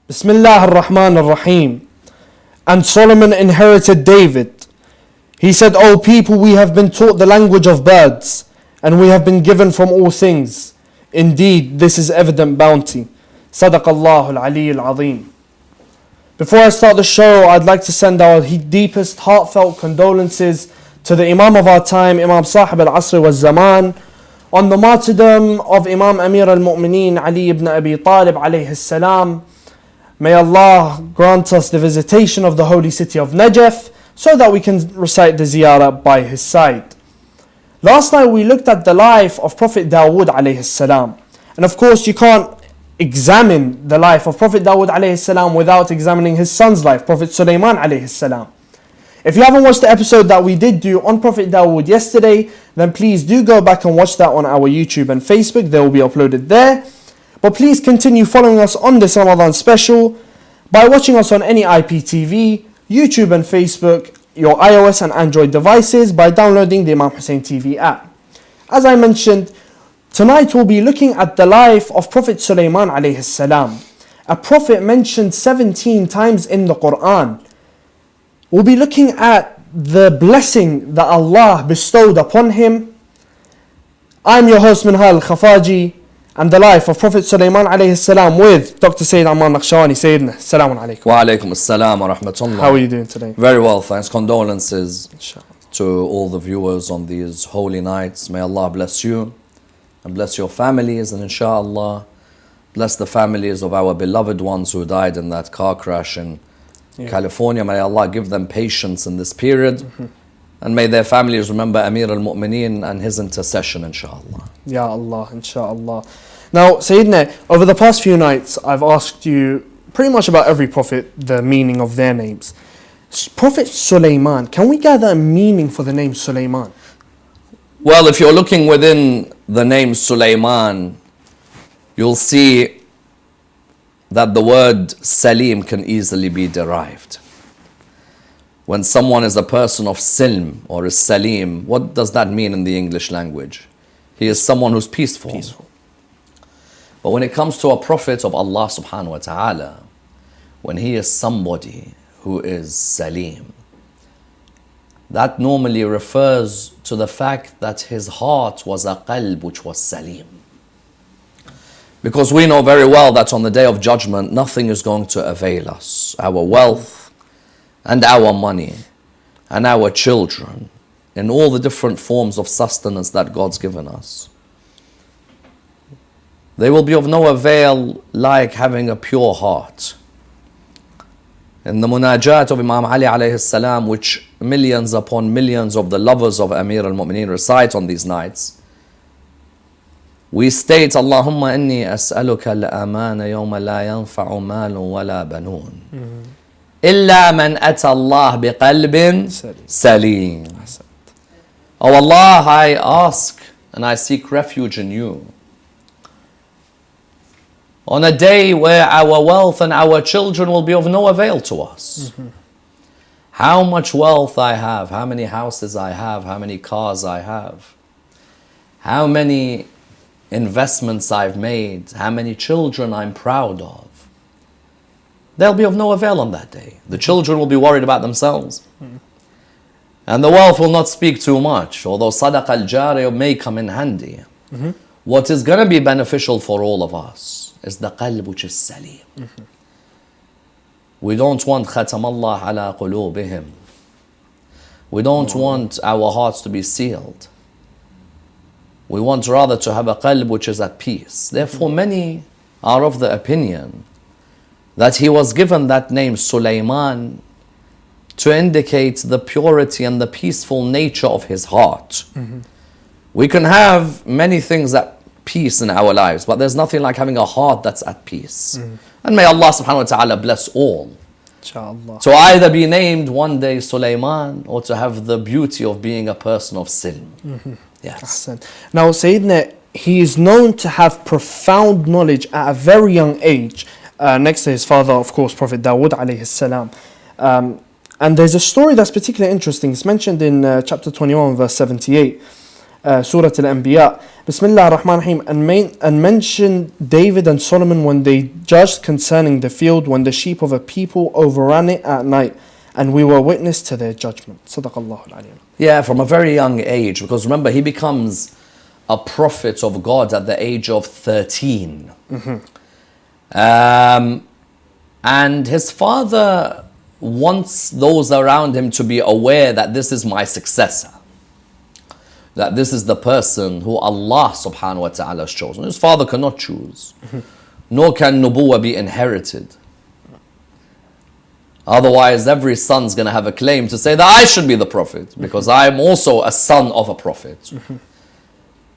Bismillah ar-Rahman ar-Rahim. And Solomon inherited David. He said, O people, we have been taught the language of birds, and we have been given from all things. Indeed, this is evident bounty. Sadaqallahu al-Ali al-Azim. Before I start the show, I'd like to send our deepest heartfelt condolences to the Imam of our time, Imam Sahib al-Asr wal-Zaman, on the martyrdom of Imam Amir al-Mu'mineen Ali ibn Abi Talib alayhi salam. May Allah grant us the visitation of the holy city of Najaf so that we can recite the ziyarah by his side. Last night we looked at the life of Prophet Dawood alayhi salam. And of course you can't examine the life of Prophet Dawood alayhi salam without examining his son's life, Prophet Sulaiman alayhi salam. If you haven't watched the episode that we did do on Prophet Dawood yesterday, then please do go back and watch that on our YouTube and Facebook. They will be uploaded there. But please continue following us on this Ramadan special by watching us on any IPTV, YouTube and Facebook, your iOS and Android devices by downloading the Imam Hussein TV app. As I mentioned, tonight we'll be looking at the life of Prophet Sulaiman alayhi salam, a prophet mentioned 17 times in the Quran. We'll be looking at the blessing that Allah bestowed upon him. I'm your host Minhal Khafaji, and the life of Prophet Sulaiman alayhi salam with Dr. Sayyid Ammar Naqshawani. Sayyidina, assalamu alaikum. Wa alaikum assalam wa rahmatullah. How are you doing today? Very well, thanks. Condolences Inshallah. to all the viewers on these holy nights. May Allah bless you and bless your families, and inshallah bless the families of our beloved ones who died in that car crash in California. May Allah give them patience in this period. And may their families remember Amir al-Mu'mineen and his intercession, inshallah. Ya Allah, inshallah. Now, Sayyidina, over the past few nights, I've asked you pretty much about every prophet, the meaning of their names. Prophet Sulaiman, can we gather a meaning for the name Sulaiman? Well, if you're looking within the name Sulaiman, you'll see that the word Salim can easily be derived. When someone is a person of Silm or is Salim, what does that mean in the English language? He is someone who's peaceful. But when it comes to a prophet of Allah subhanahu wa ta'ala, when he is somebody who is Salim, that normally refers to the fact that his heart was a qalb which was Salim. Because we know very well that on the Day of Judgment, nothing is going to avail us. Our wealth, and our money, and our children, in all the different forms of sustenance that God's given us. They will be of no avail like having a pure heart. In the munajat of Imam Ali alayhi salam, which millions upon millions of the lovers of Amir al-Mu'mineen recite on these nights, we state, Allahumma inni as'aluka al-amana yawma la yanfa'u malun wa la banun. إِلَّا مَنْ أَتَى اللَّهِ بِقَلْبٍ سَلِيمٍ. Oh Allah, I ask and I seek refuge in you. On a day where our wealth and our children will be of no avail to us. How much wealth I have, how many houses I have, how many cars I have, how many investments I've made, how many children I'm proud of. They'll be of no avail on that day. The children will be worried about themselves. And the wealth will not speak too much, although sadaqah al-jariyah may come in handy. What is going to be beneficial for all of us is the qalb which is salim. We don't want khatam Allah ala qulubihim. We don't want our hearts to be sealed. We want rather to have a qalb which is at peace. Therefore many are of the opinion that he was given that name Sulaiman to indicate the purity and the peaceful nature of his heart. We can have many things at peace in our lives, but there's nothing like having a heart that's at peace. And may Allah subhanahu wa ta'ala bless all. Inshallah. To either be named one day Sulaiman or to have the beauty of being a person of silm. Yes. Ahsan. Now, Sayyidina, he is known to have profound knowledge at a very young age, next to his father, of course, Prophet Dawood alayhi salam. And there's a story that's particularly interesting. It's mentioned in chapter 21, verse 78, Surah Al-Anbiya. Bismillah ar-Rahman ar-Rahim. And mentioned David and Solomon when they judged concerning the field, when the sheep of a people overran it at night, and we were witness to their judgment. Sadaqallahu al-Alim. Yeah, from a very young age, because remember, he becomes a prophet of God at the age of 13. And his father wants those around him to be aware that this is my successor, that this is the person who Allah subhanahu wa ta'ala has chosen. His father cannot choose, nor can nubuwwah be inherited. Otherwise, every son's going to have a claim to say that I should be the prophet, because I am also a son of a prophet.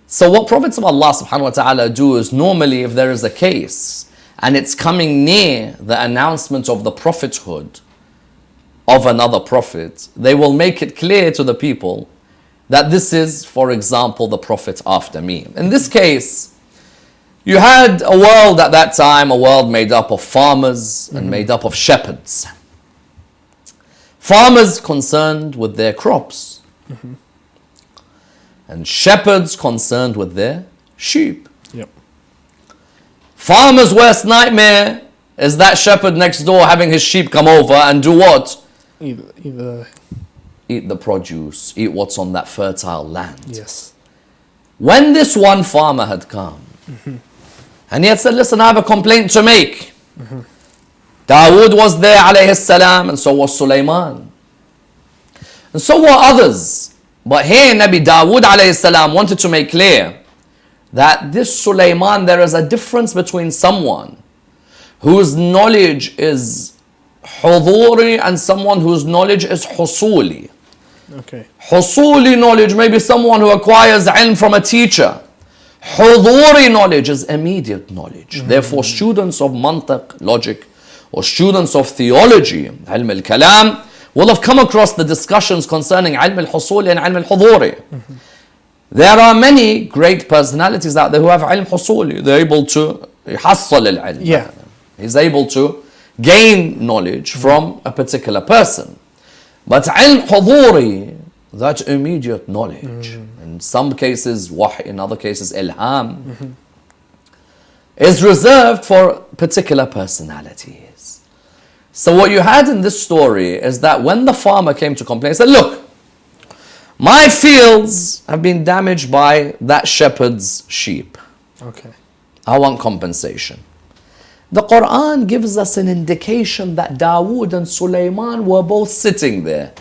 So what prophets of Allah subhanahu wa ta'ala do is, normally if there is a case and it's coming near the announcement of the prophethood of another prophet, they will make it clear to the people that this is, for example, the prophet after me. In this case, you had a world at that time, a world made up of farmers and made up of shepherds. Farmers concerned with their crops, and shepherds concerned with their sheep. Yep. Farmer's worst nightmare is that shepherd next door having his sheep come over and do what? Either. Eat the produce, eat what's on that fertile land. Yes. When this one farmer had come, and he had said, listen, I have a complaint to make. Dawood was there, alayhi salam, and so was Sulaiman. And so were others. But here, Nabi Dawood, alayhi salam, wanted to make clear that this Sulaiman, there is a difference between someone whose knowledge is huduri and someone whose knowledge is husuli. Okay. Husuli knowledge may be someone who acquires ilm from a teacher. Huduri knowledge is immediate knowledge. Therefore, students of mantiq, logic, or students of theology, ilm al-kalam, will have come across the discussions concerning ilm al-husuli and ilm al-huduri. There are many great personalities out there who have ilm husuli. They're able to hassal al-ilm. Yeah. He's able to gain knowledge from a particular person. But ilm huduri, that immediate knowledge, in some cases wahy, in other cases ilham, is reserved for particular personalities. So what you had in this story is that when the farmer came to complain, he said, look, my fields have been damaged by that shepherd's sheep. Okay. I want compensation. The Quran gives us an indication that Dawood and Sulaiman were both sitting there.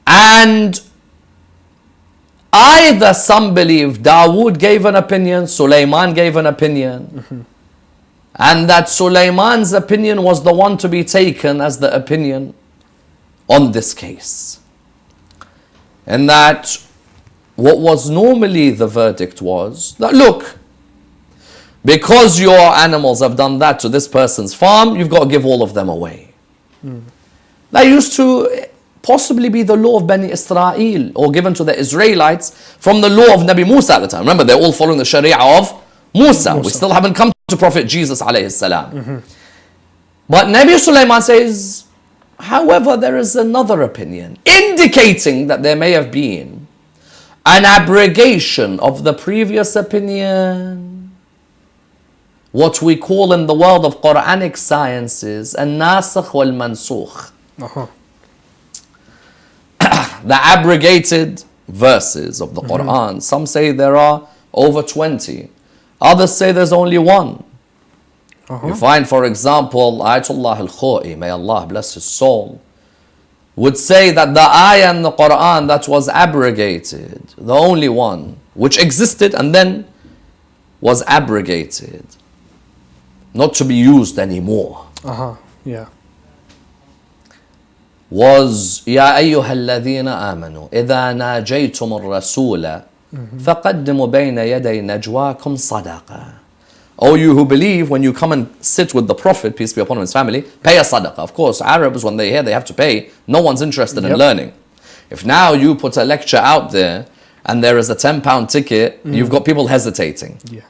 And either some believe Dawood gave an opinion, Sulaiman gave an opinion, and that Sulaiman's opinion was the one to be taken as the opinion on this case. And that what was normally the verdict was that, look, because your animals have done that to this person's farm, you've got to give all of them away. That used to possibly be the law of Bani Israel, or given to the Israelites from the law of Nabi Musa at the time. Remember, they're all following the Sharia of Musa. We still haven't come to Prophet Jesus alayhi salam. But Nabi Sulaiman says, however, there is another opinion, indicating that there may have been an abrogation of the previous opinion. What we call in the world of Quranic sciences, an-nasikh wal-mansukh. The abrogated verses of the Quran. Some say there are over 20. Others say there's only one. You find, for example, Ayatollah al-Khoi, may Allah bless his soul, would say that the ayah in the Quran that was abrogated, the only one, which existed and then was abrogated, not to be used anymore. Yeah. was يا أيها الذين آمنوا إذا ناجيتم الرسول فقدموا بين يدي نجواكم صدقة. O you who believe, when you come and sit with the Prophet, peace be upon him and his family, pay a sadaqah. Of course, Arabs, when they hear they have to pay, no one's interested in learning. If now you put a lecture out there and there is a £10 ticket, you've got people hesitating. Yeah.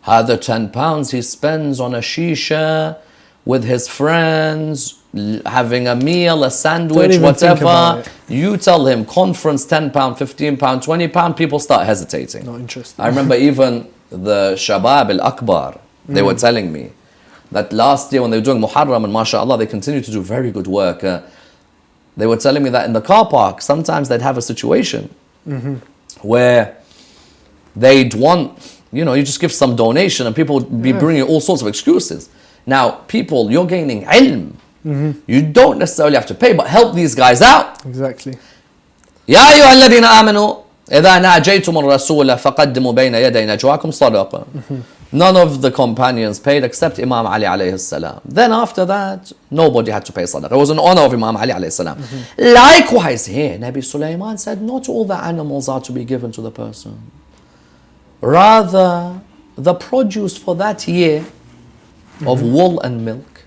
The £10 he spends on a shisha with his friends, having a meal, a sandwich, even think whatever. about it. You tell him conference £10, £15, £20, people start hesitating. Not interested. I remember even the Shabab al-Akbar, they were telling me that last year when they were doing Muharram, and mashallah, they continue to do very good work. They were telling me that in the car park, sometimes they'd have a situation where they'd want, you just give some donation and people would be bringing all sorts of excuses. Now, people, you're gaining ilm. You don't necessarily have to pay, but help these guys out. Exactly. يا أيها الذين آمنوا إذا ناجيتم الرسول فقدموا بين يدي نجواكم صدقة. None of the companions paid except Imam Ali alayhi salam. Then after that, nobody had to pay sadaqah. It was an honor of Imam Ali alayhi salam. Likewise here, Nabi Sulaiman said, not all the animals are to be given to the person. Rather, the produce for that year of wool and milk,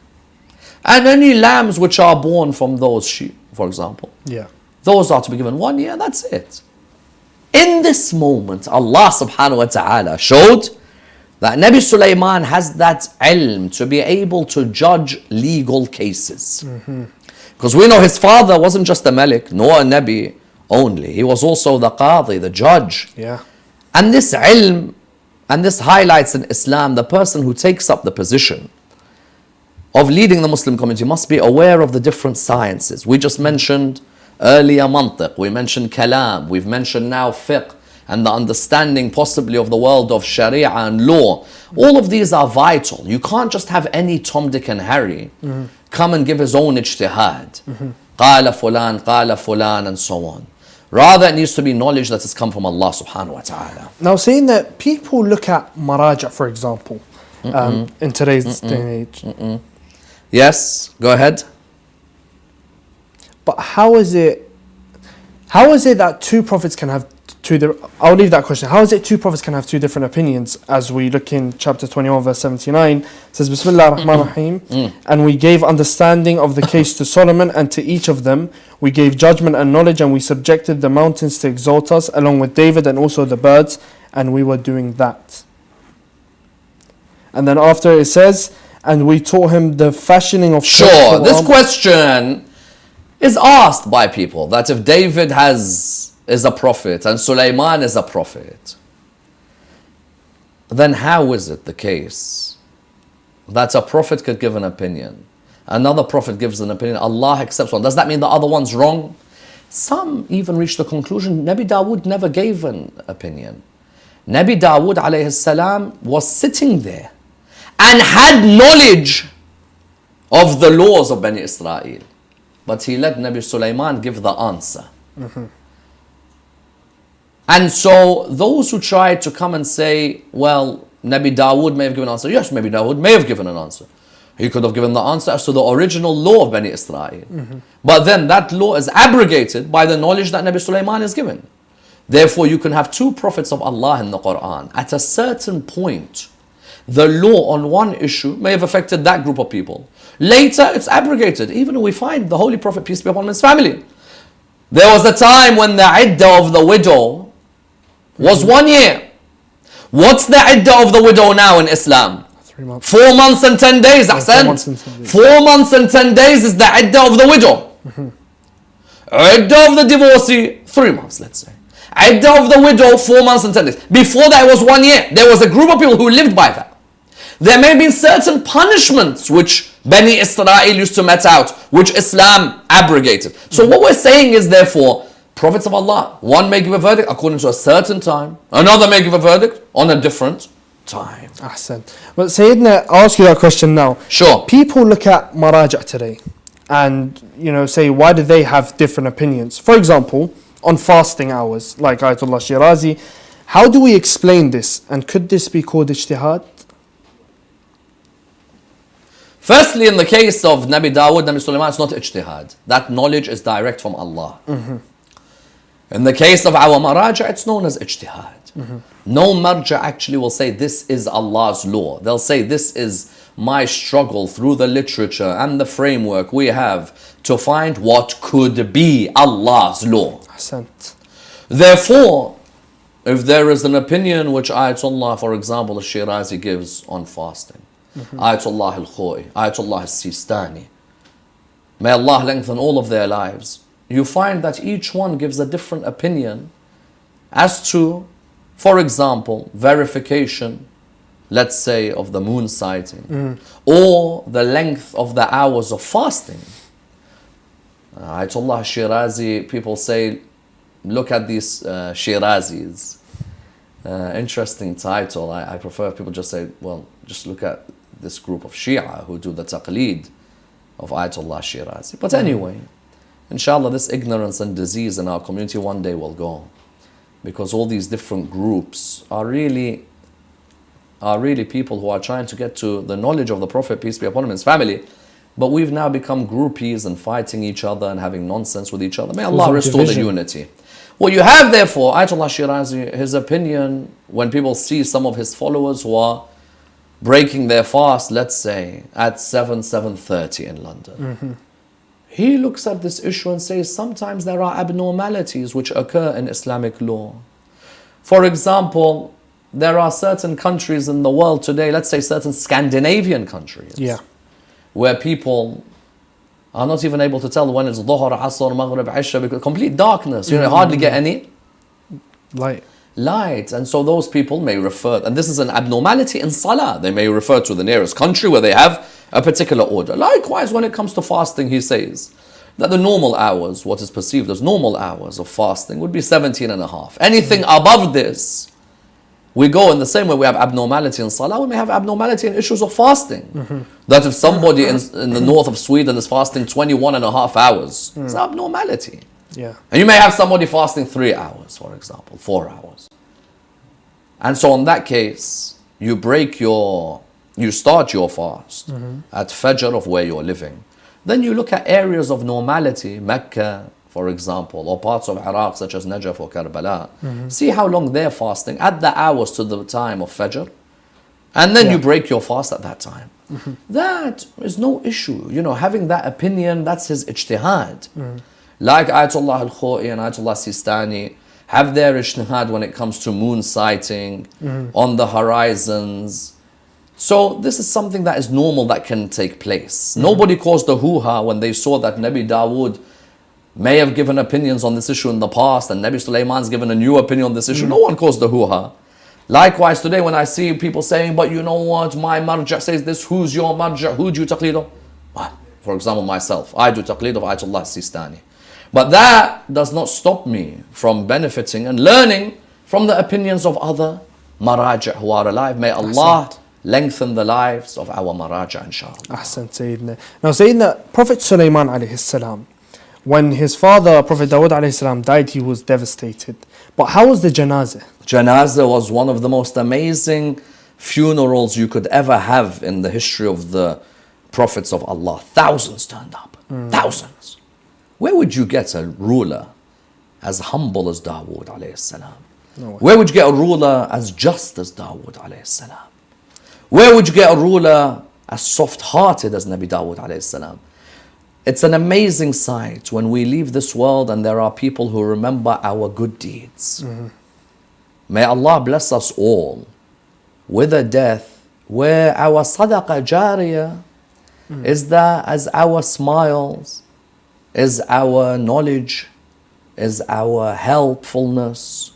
and any lambs which are born from those sheep, for example. Yeah. Those are to be given 1 year, that's it. In this moment, Allah subhanahu wa ta'ala showed that Nabi Sulaiman has that ilm to be able to judge legal cases. Because we know his father wasn't just a malik, nor a nabi only. He was also the qadi, the judge. Yeah. And this ilm, and this highlights in Islam, the person who takes up the position of leading the Muslim community must be aware of the different sciences. We just mentioned earlier mantiq, we mentioned kalam, we've mentioned now fiqh, and the understanding possibly of the world of sharia and law. All of these are vital. You can't just have any Tom, Dick and Harry come and give his own ijtihad. قال فلان and so on. Rather, it needs to be knowledge that has come from Allah subhanahu wa ta'ala. Now, saying that people look at maraja, for example, in today's day and age. Yes, go ahead. But how is it that two prophets can have I'll leave that question. How is it two prophets can have two different opinions? As we look in chapter 21 verse 79, it says Bismillah ar-Rahman ar-Rahim, and we gave understanding of the case to Solomon, and to each of them we gave judgment and knowledge, and we subjected the mountains to exalt us along with David and also the birds, and we were doing that. And then after it says, and we taught him the fashioning of Sure, this question is asked by people, that if David is a prophet and Sulaiman is a prophet, then how is it the case that a prophet could give an opinion, another prophet gives an opinion, Allah accepts one? Does that mean the other one's wrong? Some even reach the conclusion Nabi Dawood never gave an opinion. Nabi Dawood alayhi salam was sitting there and had knowledge of the laws of Bani Israel, but he let Nabi Sulaiman give the answer. And so those who try to come and say, well, Nabi Dawood may have given an answer. Yes, Nabi Dawood may have given an answer. He could have given the answer as to the original law of Bani Israel. But then that law is abrogated by the knowledge that Nabi Sulaiman is given. Therefore, you can have two prophets of Allah in the Quran. At a certain point, the law on one issue may have affected that group of people. Later, it's abrogated. Even we find the Holy Prophet, peace be upon him, his family. There was a time when the iddah of the widow was 1 year. What's the iddah of the widow now in Islam? 3 months. 4 months and 10 days, Ahsan. 4 months and 10 days. 4 months and 10 days is the iddah of the widow. Iddah of the divorcee, 3 months, let's say. Iddah of the widow, 4 months and 10 days. Before that, it was 1 year. There was a group of people who lived by that. There may be certain punishments which Bani Israel used to met out, which Islam abrogated. So what we're saying is, therefore, prophets of Allah, one may give a verdict according to a certain time, another may give a verdict on a different time. Ahsan. Well, Sayyidina, I'll ask you that question now. Sure. People look at maraja today and, say, why do they have different opinions? For example, on fasting hours, like Ayatollah Shirazi, how do we explain this? And could this be called ijtihad? Firstly, in the case of Nabi Dawood, Nabi Sulaiman, it's not ijtihad. That knowledge is direct from Allah. In the case of our maraja, it's known as ijtihad. No marja actually will say this is Allah's law. They'll say this is my struggle through the literature and the framework we have to find what could be Allah's law. Ahsant. Therefore, if there is an opinion which Ayatollah, for example, al-Shirazi gives on fasting, Ayatollah al-Khoi, Ayatollah al-Sistani, may Allah lengthen all of their lives, you find that each one gives a different opinion as to, for example, verification, let's say, of the moon sighting, or the length of the hours of fasting. Ayatollah al-Shirazi, people say, look at these Shirazis. Interesting title. I prefer if people just say, well, just look at this group of Shia who do the taqleed of Ayatollah Shirazi. But anyway, inshallah, this ignorance and disease in our community one day will go. Because all these different groups are really people who are trying to get to the knowledge of the Prophet, peace be upon him, and his family. But we've now become groupies and fighting each other and having nonsense with each other. May Allah restore the unity. What you have therefore, Ayatollah Shirazi, his opinion, when people see some of his followers who are breaking their fast, let's say, at 7:30 in London. He looks at this issue and says, sometimes there are abnormalities which occur in Islamic law. For example, there are certain countries in the world today, let's say certain Scandinavian countries, where people are not even able to tell when it's Dhuhr, Asr, Maghrib, Isha, because complete darkness. You hardly get any light. And so those people may refer, and this is an abnormality in Salah, they may refer to the nearest country where they have a particular order. Likewise, when it comes to fasting, he says that the normal hours, what is perceived as normal hours of fasting, would be 17 and a half. Anything above this, we go in the same way we have abnormality in Salah, we may have abnormality in issues of fasting. That if somebody in the north of Sweden is fasting 21 and a half hours, it's abnormality. And you may have somebody fasting 3 hours, for example, 4 hours. And so in that case, you start your fast at Fajr of where you're living. Then you look at areas of normality, Mecca, for example, or parts of Iraq such as Najaf or Karbala. See how long they're fasting at the hours to the time of Fajr. And then you break your fast at that time. That is no issue. You know, having that opinion, that's his ijtihad. Like Ayatollah al-Khoi and Ayatollah Sistani have their ijtihad when it comes to moon sighting on the horizons. So this is something that is normal that can take place. Nobody caused a hoo-ha when they saw that Nabi Dawood may have given opinions on this issue in the past and Nabi Sulaiman's given a new opinion on this issue. No one caused a hoo-ha. Likewise today when I see people saying, but you know what, my marja says this, who's your marja, who do you taqleed of? For example, myself, I do taqleed of Ayatollah Sistani. But that does not stop me from benefiting and learning from the opinions of other maraja who are alive. May Allah lengthen the lives of our maraja, inshallah. Ahsan, Sayyidina. Now, Sayyidina, Prophet Sulaiman alayhi salam, when his father, Prophet Dawood alayhi salam, died, he was devastated. But how was the janazah? Janazah was one of the most amazing funerals you could ever have in the history of the prophets of Allah. Thousands turned up. Thousands. Where would you get a ruler as humble as Dawood alayhi salam? Where would you get a ruler as just as Dawood alayhi salam? Where would you get a ruler as soft-hearted as Nabi Dawood alayhi salam? It's an amazing sight when we leave this world and there are people who remember our good deeds. May Allah bless us all with a death where our sadaqah jariyah is there as our smiles, is our knowledge, is our helpfulness.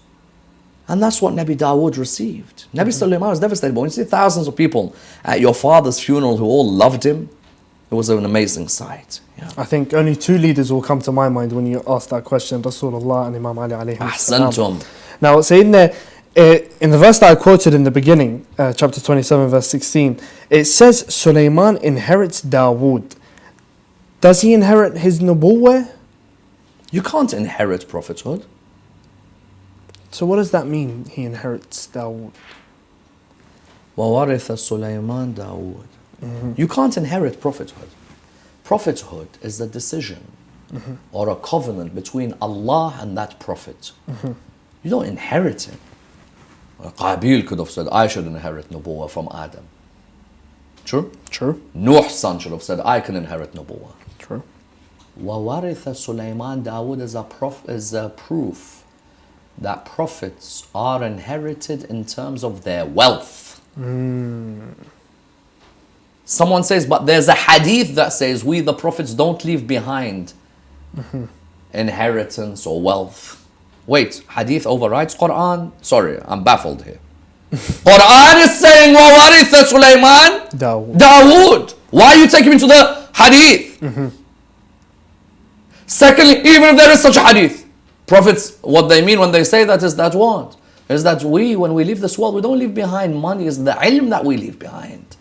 And that's what Nabi Dawood received. Nabi Sulaiman was devastated. But when you see thousands of people at your father's funeral who all loved him, it was an amazing sight. I think only 2 leaders will come to my mind when you ask that question, Rasulullah and Imam Ali alayhi salam. Ahsantum. Now, Sayyidina, in the verse that I quoted in the beginning, chapter 27, verse 16, it says Sulaiman inherits Dawood. Does he inherit his nubuwwah? You can't inherit prophethood. So what does that mean, he inherits Dawood? وَوَرِثَ سُلَيْمَانَ دَاوُودَ You can't inherit prophethood. Prophethood is the decision or a covenant between Allah and that prophet. You don't inherit it. Qabil could have said, I should inherit Nubuwwah from Adam. True? True. Nuh's son should have said, I can inherit Nubuwwah. True. وَوَرِثَ سُلَيْمَانَ Dawood is a proof that prophets are inherited in terms of their wealth. Someone says, but there's a hadith that says we the prophets don't leave behind inheritance or wealth. Wait, hadith overrides Quran? Sorry, I'm baffled here. Quran is saying وَوَرِثَ سُلَيْمَانَ Dawood. Why are you taking me to the hadith? Secondly, even if there is such a hadith, prophets, what they mean when they say that is that what? Is that we, when we leave this world, we don't leave behind money, it's the ilm that we leave behind.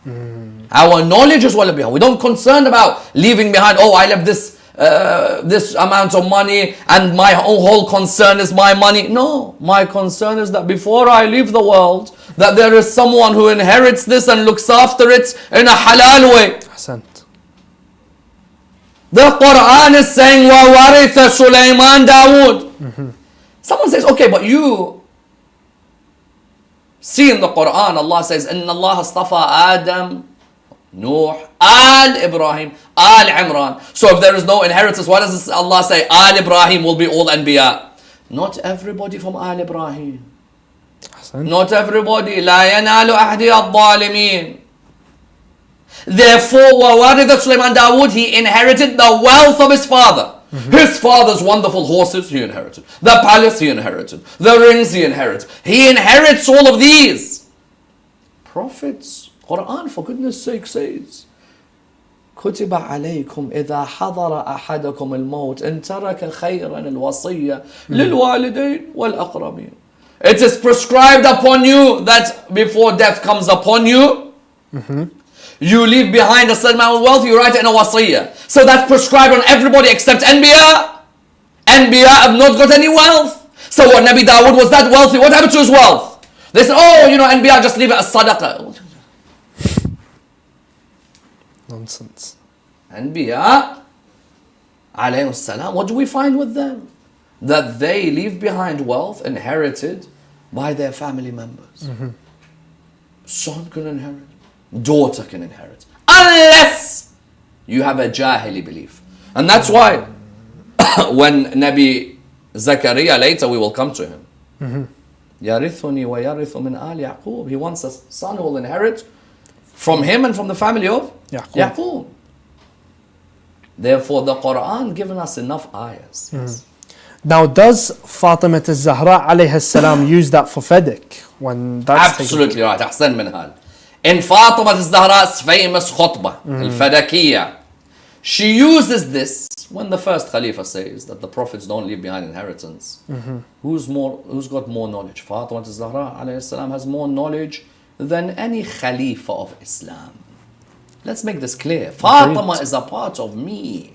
Our knowledge is what we leave behind. We don't concerned about leaving behind, oh, I left this amount of money and my whole concern is my money. No, my concern is that before I leave the world, that there is someone who inherits this and looks after it in a halal way. Ahsant. The Quran is saying, وَوَرِثَ سُلَيْمَانَ Dawood. Someone says, okay, but you see in the Quran, Allah says, إِنَّ اللَّهَ اصْطَفَى Adam, Nuh, Al Ibrahim, Al Imran. So if there is no inheritance, why does Allah say Al Ibrahim will be all Anbiya? Not everybody from Al Ibrahim. Ahsant. Not everybody. لا ينال أحد الظالمين. Therefore, وَوَرِثَ Sulaiman Dawood, he inherited the wealth of his father. His father's wonderful horses, he inherited. The palace, he inherited. The rings, he inherited. He inherits all of these. Prophets, Quran, for goodness sake, says, كتب عليكم إذا حضر أحدكم الموت إن ترك خيرا الوصية للوالدين والأقربين. It is prescribed upon you that before death comes upon you, you leave behind a certain amount of wealth, you write it in a wasiyah. So that's prescribed on everybody except Anbiya. Anbiya have not got any wealth. So what, Nabi Dawood was that wealthy? What happened to his wealth? They said, oh, Anbiya just leave it as sadaqah. Nonsense. Anbiya, alayhi salam, what do we find with them? That they leave behind wealth inherited by their family members. Son can inherit. Daughter can inherit. Unless you have a jahili belief. And that's why when Nabi Zakaria, later we will come to him. يَرِثُنِي وَيَرِثُ مِنْ آلِ يَعْقُوبِ. He wants a son who will inherit from him and from the family of Yaqub. Therefore the Quran given us enough ayahs. Now, does Fatima al-Zahra alayha salam use that for Fadak? When that's Absolutely right. أحسن من هذا. In Fatima al-Zahra's famous khutbah, al-Fadakiyya, she uses this when the first Khalifa says that the prophets don't leave behind inheritance. Who's got more knowledge? Fatima al-Zahra alayhi salam has more knowledge than any Khalifa of Islam. Let's make this clear. Fatima is a part of me.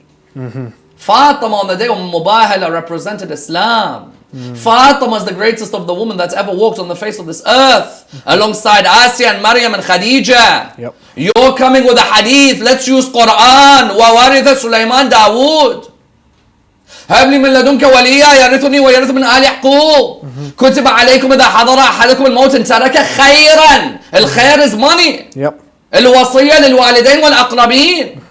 Fatima on the day of Mubahala represented Islam. Fatima is the greatest of the women that's ever walked on the face of this earth, alongside Asiya and Maryam and Khadija. Yep. You're coming with a hadith. Let's use Quran. وَوَرِثَ سُلَيْمَانَ داود. هب لي من لدنك وليا يرثني ويرث من آل يعقوب. كتب عليكم إذا حضر أحدكم الموت إن ترك خيرا. الخير is money. Yep. الوصية للوالدين والأقربين.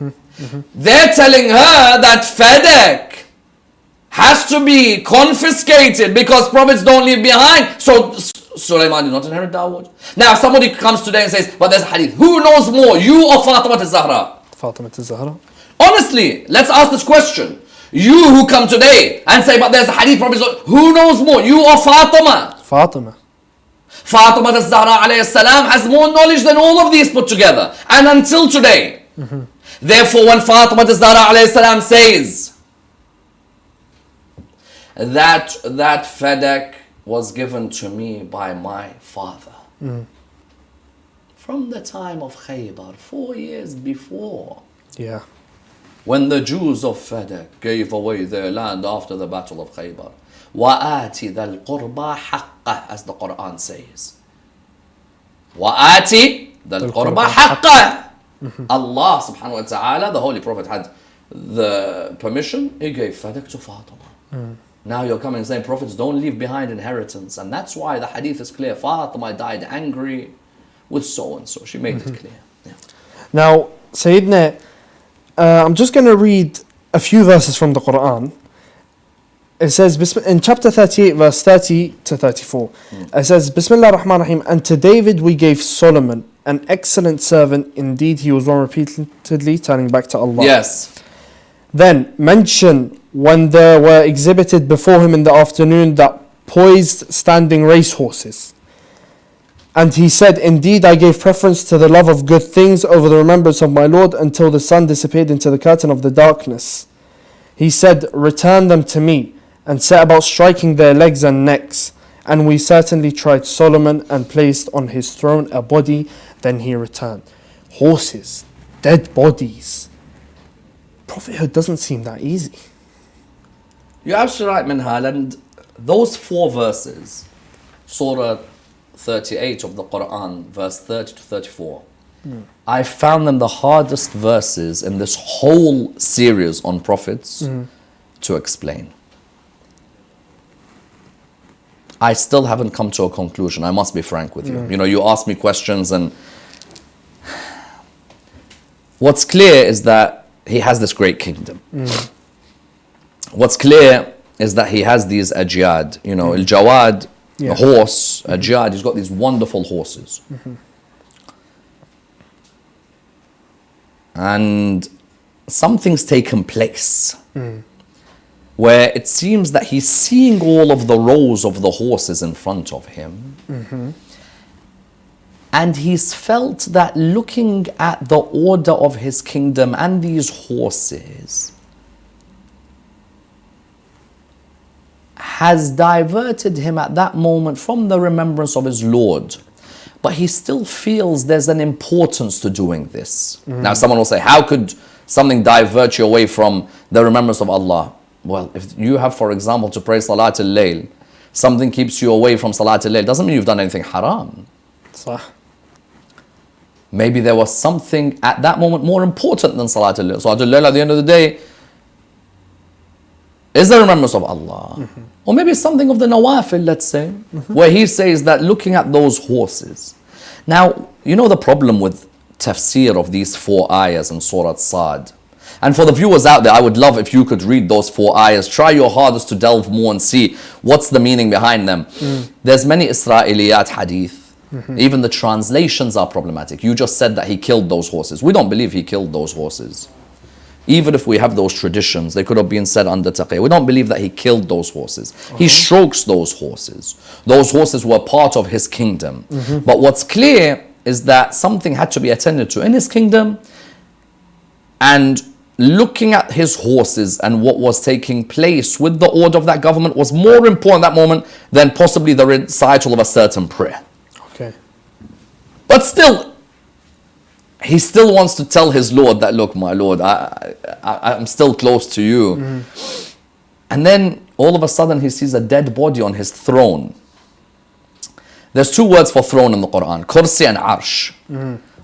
They're telling her that Fadak has to be confiscated because prophets don't leave behind. So Sulaiman did not inherit Dawood. Now somebody comes today and says, but there's a hadith. Who knows more, you or Fatima al-Zahra? Fatima al-Zahra. Honestly, let's ask this question. You who come today and say, but there's a hadith, prophets, who knows more, you or Fatima? Fatima. Fatima al-Zahra alayhi salam has more knowledge than all of these put together. And until today. Therefore, when Fatima al-Zahra alayhi salam says that Fadak was given to me by my father from the time of Khaybar, 4 years before, Yeah. when the Jews of Fadak gave away their land after the battle of Khaybar. وَآتِ ذَا الْقُرْبَى حَقَّهُ, as the Quran says. وَآتِ ذَا الْقُرْبَى حَقَّهُ. Allah subhanahu wa ta'ala, the Holy Prophet had the permission, he gave Fadak to Fatima. Now you're coming and saying prophets don't leave behind inheritance. And that's why the hadith is clear. Fatima died angry with so and so. She made it clear. Yeah. Now, Sayyidina, I'm just going to read a few verses from the Quran. It says, in chapter 38, verse 30 to 34, it says, Bismillah ar-Rahman ar-Rahim, and to David we gave Solomon, an excellent servant. Indeed, he was one repeatedly turning back to Allah. Yes. Then mention when there were exhibited before him in the afternoon that poised standing racehorses. And he said, indeed, I gave preference to the love of good things over the remembrance of my Lord until the sun disappeared into the curtain of the darkness. He said, return them to me, and set about striking their legs and necks. And we certainly tried Solomon and placed on his throne a body, then he returned. Horses, dead bodies. Prophethood doesn't seem that easy. You're absolutely right, Minhal. And those 4 verses, Surah 38 of the Quran, verse 30 to 34, I found them the hardest verses in this whole series on prophets to explain. I still haven't come to a conclusion. I must be frank with you. You know, you ask me questions, and what's clear is that he has this great kingdom. What's clear is that he has these ajyad, you know, al-jawad, a horse, ajyad, he's got these wonderful horses. And something's taken place where it seems that he's seeing all of the rows of the horses in front of him. And he's felt that looking at the order of his kingdom and these horses has diverted him at that moment from the remembrance of his Lord. But he still feels there's an importance to doing this. Now someone will say, how could something divert you away from the remembrance of Allah? Well, if you have, for example, to pray Salat al-Layl, something keeps you away from Salat al-Layl, doesn't mean you've done anything haram. صح. Maybe there was something at that moment more important than Salat al-Layl. Salat al-Layl at the end of the day is the remembrance of Allah. Or maybe something of the nawafil, let's say, where he says that looking at those horses. Now, you know the problem with tafsir of these 4 ayahs in Surah Sad. And for the viewers out there, I would love if you could read those 4 ayahs. Try your hardest to delve more and see what's the meaning behind them. There's many Israeliyat hadith. Even the translations are problematic. You just said that he killed those horses. We don't believe he killed those horses. Even if we have those traditions, they could have been said under taqiyya. We don't believe that he killed those horses. He strokes those horses. Those horses were part of his kingdom. But what's clear is that something had to be attended to in his kingdom, and looking at his horses and what was taking place with the order of that government was more important at that moment than possibly the recital of a certain prayer. Okay. But still, he still wants to tell his Lord that, look, my Lord, I'm still close to you. And then all of a sudden he sees a dead body on his throne. There's 2 words for throne in the Quran, kursi and arsh.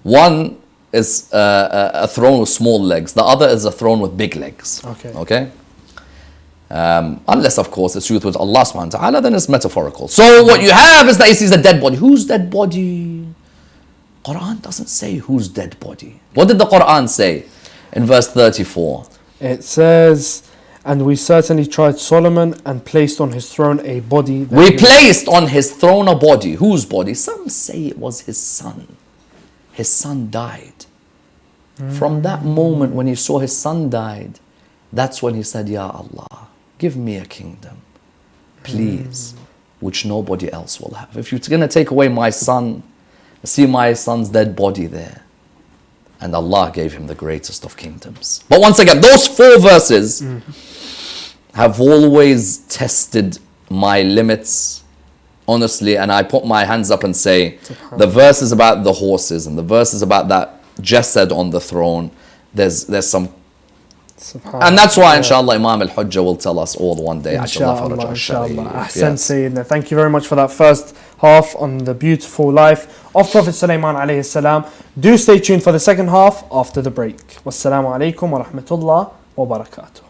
One is a throne with small legs. The other is a throne with big legs. Okay? Unless, of course, it's used with Allah subhanahu wa ta'ala, then it's metaphorical. So what you have is that he sees a dead body. Whose dead body? Quran doesn't say whose dead body. What did the Quran say in verse 34? It says, and we certainly tried Solomon and placed on his throne a body. We placed on his throne a body. Whose body? Some say it was his son. His son died. From that moment when he saw his son died, that's when he said, Ya Allah, give me a kingdom, please, which nobody else will have. If you're going to take away my son, see my son's dead body there. And Allah gave him the greatest of kingdoms. But once again, those 4 verses have always tested my limits, honestly, and I put my hands up and say, the verses about the horses and the verses about that Jasad on the throne, there's some And that's why, inshallah, Imam al-Hujjah will tell us all one day. Inshallah, inshallah. Ahsan Sayyidina. Thank you very much for that first half on the beautiful life of Prophet Sulaiman alayhi salam. Do stay tuned for the second half after the break. Wassalamu alaikum wa rahmatullah wa barakatuh.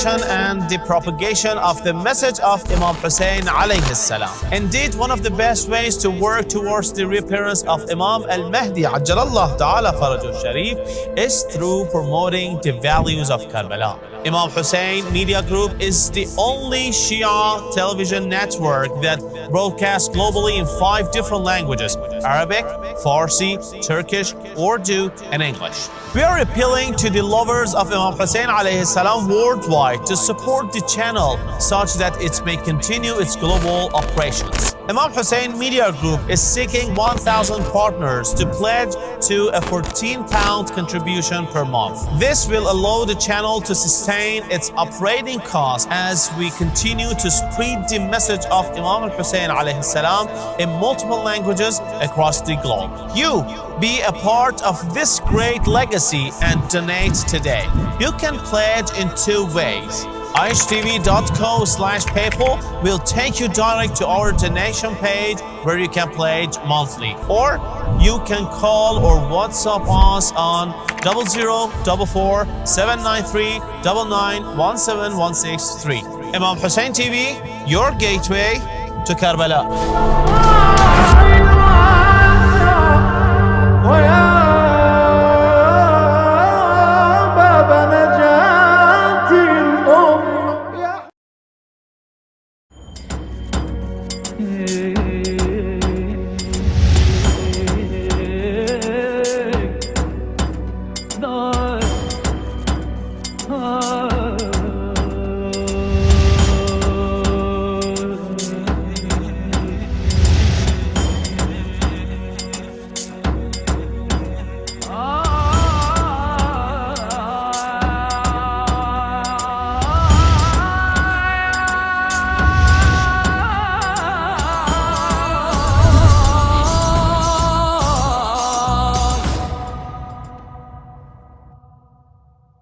And the propagation of the message of Imam Hussein alayhi salam. Indeed, one of the best ways to work towards the reappearance of Imam al-Mahdi ajjalallahu ta'ala farajul sharif is through promoting the values of Karbala. Imam Hussein Media Group is the only Shia television network that broadcasts globally in 5 different languages: Arabic, Farsi, Turkish, Urdu, and English. We are appealing to the lovers of Imam Hussein alayhi salam worldwide to support the channel such that it may continue its global operations. Imam Hussein Media Group is seeking 1,000 partners to pledge to a £14 contribution per month. This will allow the channel to sustain its operating costs as we continue to spread the message of Imam Hussein alayhi salam in multiple languages across the globe. You be a part of this great legacy and donate today. You can pledge in 2 ways. IHTV.co/PayPal will take you direct to our donation page where you can pledge monthly. Or you can call or WhatsApp us on 0044 793 9917163. Imam Hussein TV, your gateway to Karbala.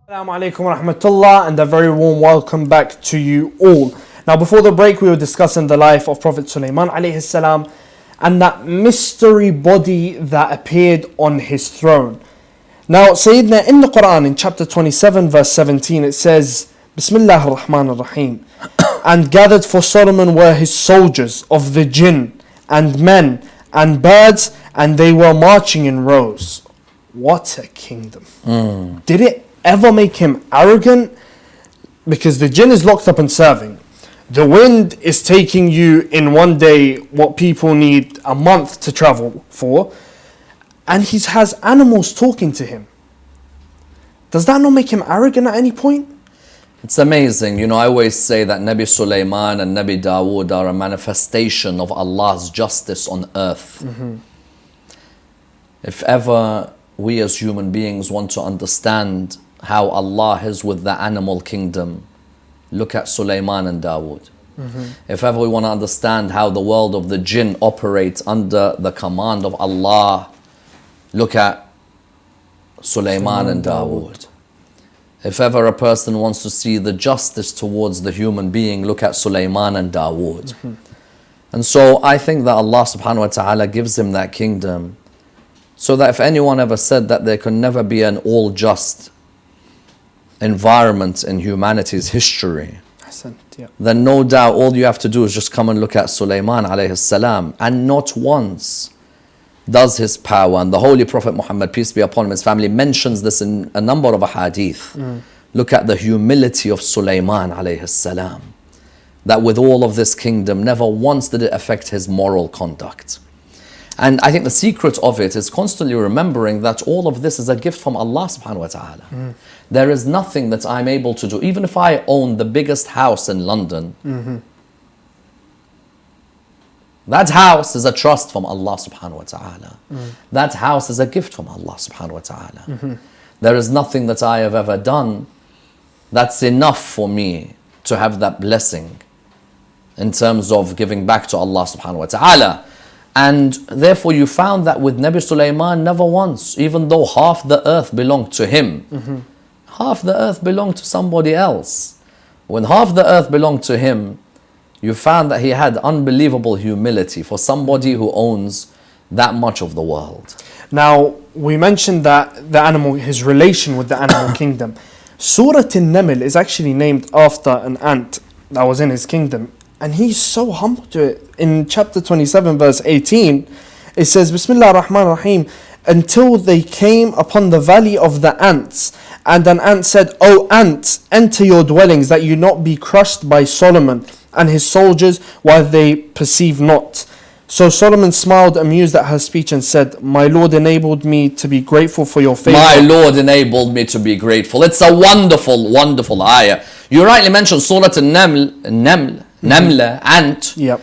Assalamu alaikum wa rahmatullah, and a very warm welcome back to you all. Now, before the break, we were discussing the life of Prophet Sulaiman alayhi salam and that mystery body that appeared on his throne. Now, Sayyidina, in the Quran, in chapter 27, verse 17, it says, Bismillah ar-Rahman ar-Rahim, and gathered for Solomon were his soldiers of the jinn and men and birds, and they were marching in rows. What a kingdom. Did it ever make him arrogant? Because the jinn is locked up and serving. The wind is taking you in one day what people need a month to travel for. And he has animals talking to him. Does that not make him arrogant at any point? It's amazing. You know, I always say that Nabi Sulaiman and Nabi Dawood are a manifestation of Allah's justice on earth. If ever we as human beings want to understand how Allah is with the animal kingdom, look at Sulaiman and Dawood. If ever we want to understand how the world of the jinn operates under the command of Allah, look at Sulaiman and Dawood. If ever a person wants to see the justice towards the human being, look at Sulaiman and Dawood. And so I think that Allah subhanahu wa ta'ala gives him that kingdom so that if anyone ever said that there can never be an all just environment in humanity's history, then no doubt all you have to do is just come and look at Sulaiman alayhi salam, and not once does his power, and the Holy Prophet Muhammad, peace be upon him, his family, mentions this in a number of ahadith. Look at the humility of Sulaiman alayhi salam. That with all of this kingdom, never once did it affect his moral conduct. And I think the secret of it is constantly remembering that all of this is a gift from Allah subhanahu wa ta'ala. There is nothing that I'm able to do. Even if I own the biggest house in London, that house is a trust from Allah subhanahu wa ta'ala. That house is a gift from Allah subhanahu wa ta'ala. There is nothing that I have ever done that's enough for me to have that blessing in terms of giving back to Allah subhanahu wa ta'ala. And therefore you found that with Nabi Sulaiman, never once, even though half the earth belonged to him, half the earth belonged to somebody else. When half the earth belonged to him, you found that he had unbelievable humility for somebody who owns that much of the world. Now, we mentioned that the animal, his relation with the animal kingdom. Surah An-Naml is actually named after an ant that was in his kingdom. And he's so humble to it. In chapter 27, verse 18, it says, Bismillah ar-Rahman ar-Rahim, until they came upon the valley of the ants. And an ant said, O ants, enter your dwellings, that you not be crushed by Solomon and his soldiers while they perceive not. So Solomon smiled, amused at her speech, and said, My Lord enabled me to be grateful for your favor. My Lord enabled me to be grateful. It's a wonderful, wonderful ayah. You rightly mentioned Surah An-Naml, Namla, ant. Yep.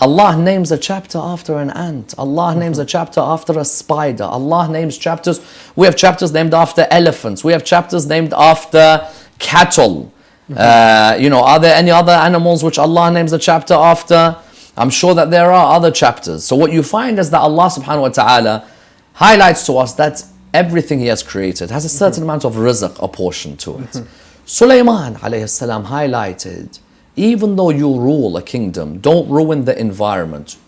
Allah names a chapter after an ant. Allah names a chapter after a spider. Allah names chapters. We have chapters named after elephants. We have chapters named after cattle. Are there any other animals which Allah names a chapter after? I'm sure that there are other chapters. So what you find is that Allah subhanahu wa ta'ala highlights to us that everything He has created has a certain amount of rizq apportioned to it. Sulaiman alayhi salam highlighted, even though you rule a kingdom, don't ruin the environment.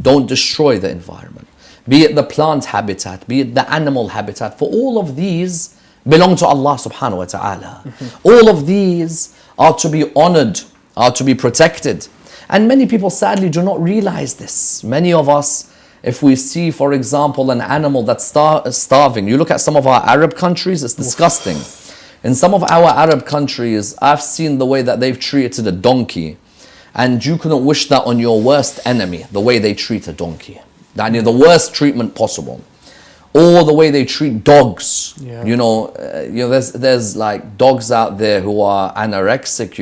Don't destroy the environment. Be it the plant habitat, be it the animal habitat. For all of these belong to Allah subhanahu wa ta'ala. All of these are to be honored, are to be protected. And many people sadly do not realize this. Many of us, if we see, for example, an animal that's starving, you look at some of our Arab countries, it's disgusting. In some of our Arab countries, I've seen the way that they've treated a donkey. And you couldn't wish that on your worst enemy, the way they treat a donkey. The worst treatment possible. Or the way they treat dogs. Yeah. There's like dogs out there who are anorexic,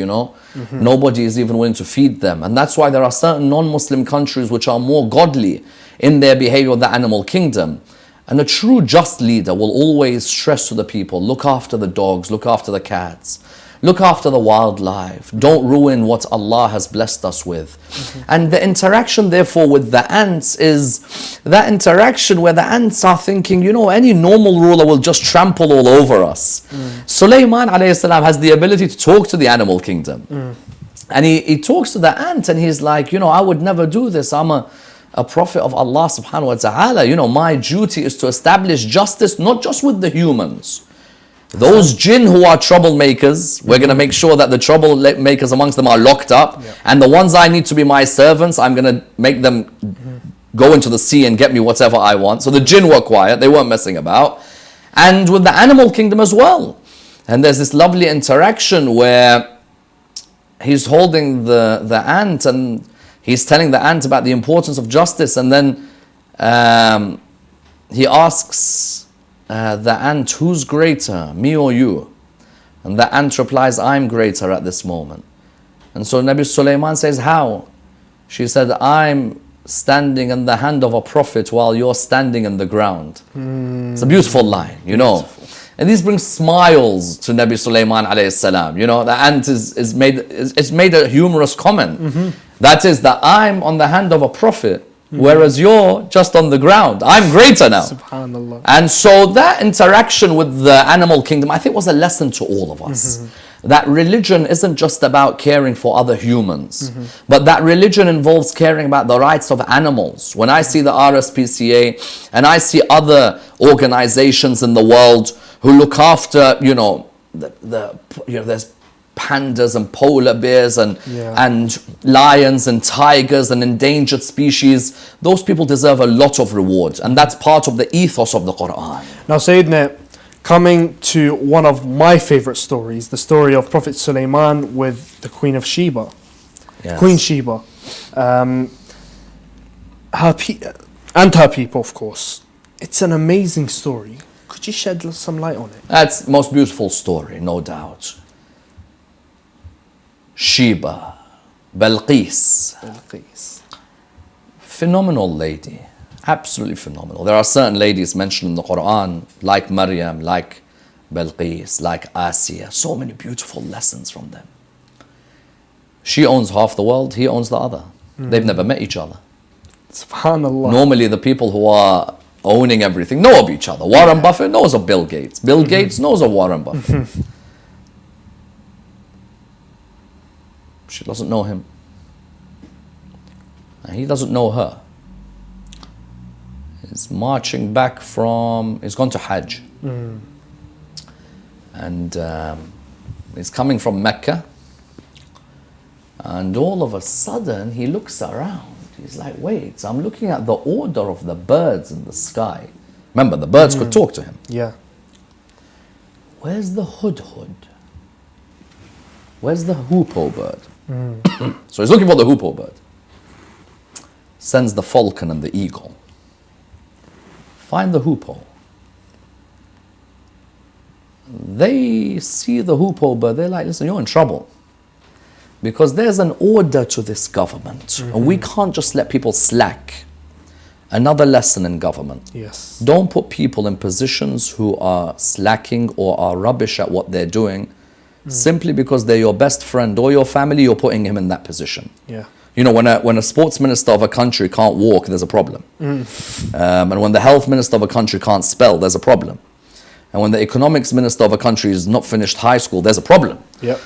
Nobody is even willing to feed them. And that's why there are certain non-Muslim countries which are more godly in their behavior of the animal kingdom. And a true just leader will always stress to the people, look after the dogs, look after the cats, look after the wildlife. Don't ruin what Allah has blessed us with. And the interaction therefore with the ants is that interaction where the ants are thinking, any normal ruler will just trample all over us. Sulaiman alayhi salam has the ability to talk to the animal kingdom. And he talks to the ant and he's like, I would never do this. I'm a prophet of Allah subhanahu wa ta'ala. My duty is to establish justice, not just with the humans. Those jinn who are troublemakers, we're going to make sure that the troublemakers amongst them are locked up. And the ones I need to be my servants, I'm going to make them go into the sea and get me whatever I want. So the jinn were quiet, they weren't messing about. And with the animal kingdom as well. And there's this lovely interaction where he's holding the ant and he's telling the ant about the importance of justice. And then he asks the ant, who's greater, me or you? And the ant replies, I'm greater at this moment. And so Nabi Sulaiman says, how? She said, I'm standing in the hand of a prophet while you're standing in the ground. It's a beautiful line, Beautiful. And this brings smiles to Nabi Sulaiman alayhi salam. The ant is made a humorous comment. That is that I'm on the hand of a prophet, whereas you're just on the ground. I'm greater now. Subhanallah. And so that interaction with the animal kingdom, I think, was a lesson to all of us. That religion isn't just about caring for other humans, but that religion involves caring about the rights of animals. When I see the RSPCA and I see other organizations in the world who look after, there's pandas and polar bears Yeah. and lions and tigers and endangered species. Those people deserve a lot of reward, and that's part of the ethos of the Quran. Now, Sayyidina, coming to one of my favorite stories, the story of Prophet Sulaiman with the Queen of Sheba, Yes. Queen Sheba, and her people, of course. It's an amazing story. Could you shed some light on it? That's the most beautiful story, no doubt. Sheba, Balqis, Bilqis. phenomenal lady, absolutely phenomenal. There are certain ladies mentioned in the Quran, like Maryam, like Balqis, like Asiya. So many beautiful lessons from them. She owns half the world, he owns the other. They've never met each other. Subhanallah. Normally, the people who are owning everything know of each other. Warren Buffett knows of Bill Gates. Bill Gates knows of Warren Buffett. She doesn't know him. And he doesn't know her. He's marching back he's gone to Hajj. And he's coming from Mecca. And all of a sudden, he looks around. He's like, wait, I'm looking at the order of the birds in the sky. Remember, the birds could talk to him. Yeah. Where's the hudhud? Where's the hoopoe bird? So he's looking for the hoopoe bird. Sends the falcon and the eagle. Find the hoopoe. They see the hoopoe bird. They're like, listen, you're in trouble. Because there's an order to this government. And we can't just let people slack. Another lesson in government. Yes. Don't put people in positions who are slacking or are rubbish at what they're doing. Simply because they're your best friend or your family, you're putting him in that position. Yeah. You know, when a sports minister of a country can't walk, there's a problem. And when the health minister of a country can't spell, there's a problem. And when the economics minister of a country is not finished high school, there's a problem. Yep.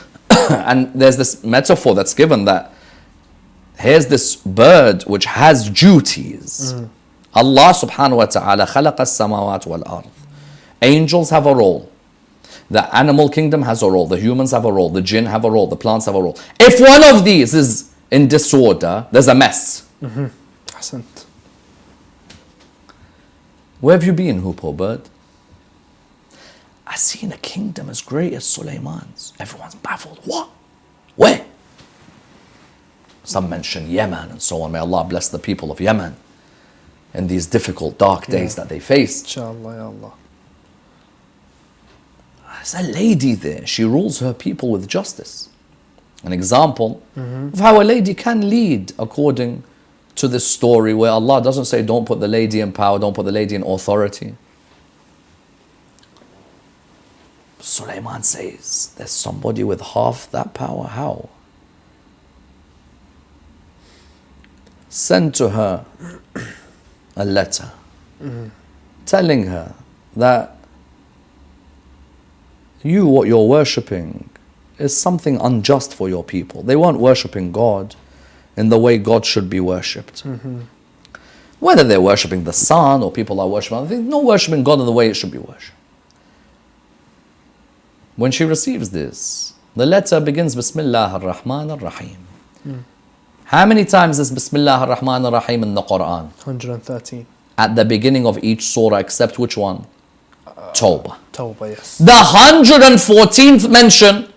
And there's this metaphor that's given that here's this bird which has duties. Allah subhanahu wa ta'ala khalaqa as-samawat wal ard. Angels have a role. The animal kingdom has a role. The humans have a role. The jinn have a role. The plants have a role. If one of these is in disorder, there's a mess. Ahsant. Where have you been, hoopoe bird? I've seen a kingdom as great as Sulaiman's. Everyone's baffled. What? Where? Some mention Yemen and so on. May Allah bless the people of Yemen in these difficult, dark days that they faced. Inshallah, ya Allah. There's a lady there. She rules her people with justice. An example of how a lady can lead according to this story where Allah doesn't say don't put the lady in power, don't put the lady in authority. Sulaiman says there's somebody with half that power. How? Send to her a letter telling her that what you're worshipping is something unjust for your people. They weren't worshipping God in the way God should be worshipped. Whether they're worshipping the sun or people are worshipping, they're not worshipping God in the way it should be worshipped. When she receives this, the letter begins Bismillah ar-Rahman ar-Rahim. How many times is Bismillah ar-Rahman ar-Rahim in the Quran? 113. At the beginning of each surah, except which one? Tawbah. Tawbah, yes. The 114th mention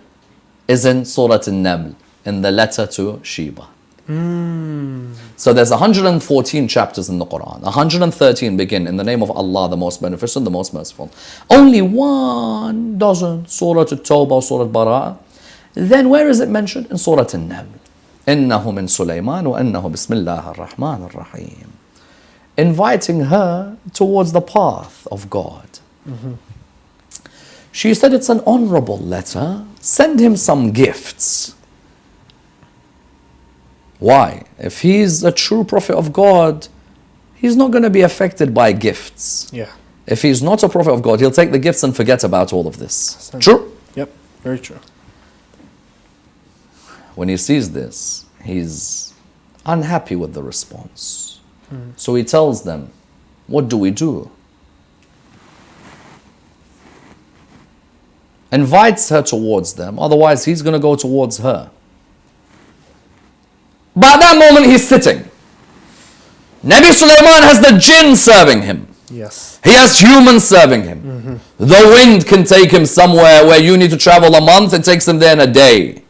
is in Surah An-Naml, in the letter to Sheba. So there's 114 chapters in the Quran. 113 begin in the name of Allah, the most beneficent, the most merciful. Only one dozen, Surah At-Tawbah, Surah Bara'ah. Then where is it mentioned? In Surah An-Naml. إِنَّهُ مِن سُلَيْمَانَ وَإِنَّهُ بِسْمِ اللَّهِ الرَّحْمَنِ الرَّحِيمِ. Inviting her towards the path of God. She said it's an honorable letter. Send him some gifts. Why? If he's a true prophet of God, he's not going to be affected by gifts. Yeah. If he's not a prophet of God, he'll take the gifts and forget about all of this. True? Yep, very true. When he sees this, he's unhappy with the response. So he tells them, what do we do? invites her towards them, otherwise he's going to go towards her. But at that moment he's sitting. Nabi Sulaiman has the jinn serving him. Yes. He has humans serving him. The wind can take him somewhere where you need to travel a month, it takes him there in a day.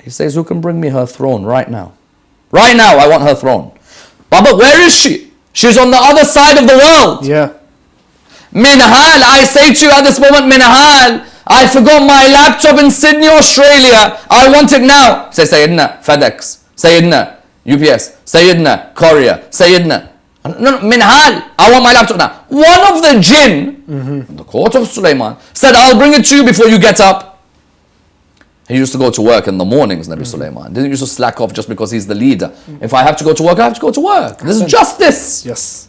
He says, who can bring me her throne right now? Right now, I want her throne. Baba, where is she? She's on the other side of the world. Yeah. Minhal, I say to you at this moment, Minhal, I forgot my laptop in Sydney, Australia. I want it now. Say, Sayyidina, FedEx. Sayyidina, UPS. Sayyidina, Courier. Sayyidina. No, Minhal, I want my laptop now. One of the jinn, in the court of Sulaiman, said, I'll bring it to you before you get up. He used to go to work in the mornings, Nabi Sulaiman. Didn't used to slack off just because he's the leader. If I have to go to work, I have to go to work. This is justice. Yes.